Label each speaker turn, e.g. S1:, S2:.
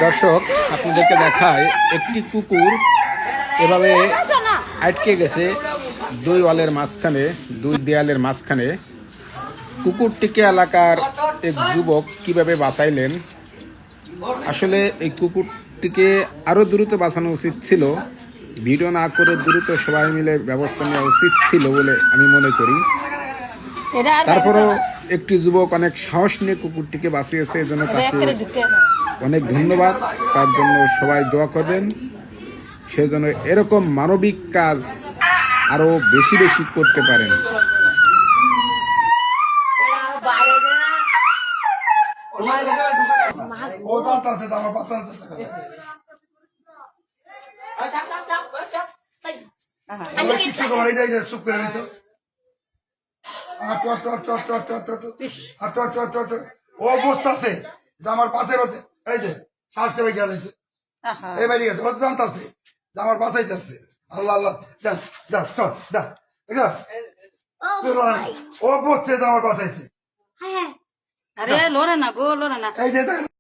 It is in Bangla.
S1: দর্শক আপনাদেরকে দেখায় একটি কুকুর এভাবে আটকে গেছে দুই ওয়ালের মাঝখানে, দুই দেয়ালের মাঝখানে। কুকুরটিকে এলাকার এক যুবক কিভাবে বাঁচাইলেন, আসলে এই কুকুরটিকে আরো দ্রুত বাঁচানো উচিত ছিল, ভিডিও না করে দ্রুত সবাই মিলে ব্যবস্থা নেওয়া উচিত ছিল বলে আমি মনে করি। তারপরও একটি যুবক অনেক সাহস নিয়ে কুকুরটিকে বাঁচিয়েছে, এজন্য তাকে অনেক ধন্যবাদ। তার জন্য সবাই দোয়া করবেন, সেজন্য এরকম মানবিক কাজ আরো বেশি বেশি করতে পারেন।
S2: ও বসতেছে যে আমার পাশে এই যে শ্বাস করে গেছে, এই বাড়ি গেছে, ও জানতেছে যে আমার বাঁচাই যাচ্ছে। আল্লাহ আল্লাহ, যান যা, চল যা, ও বসছে যে আমার বাঁচাইছে।
S3: আরে লোরে না গো, লোরে না।
S2: এই যে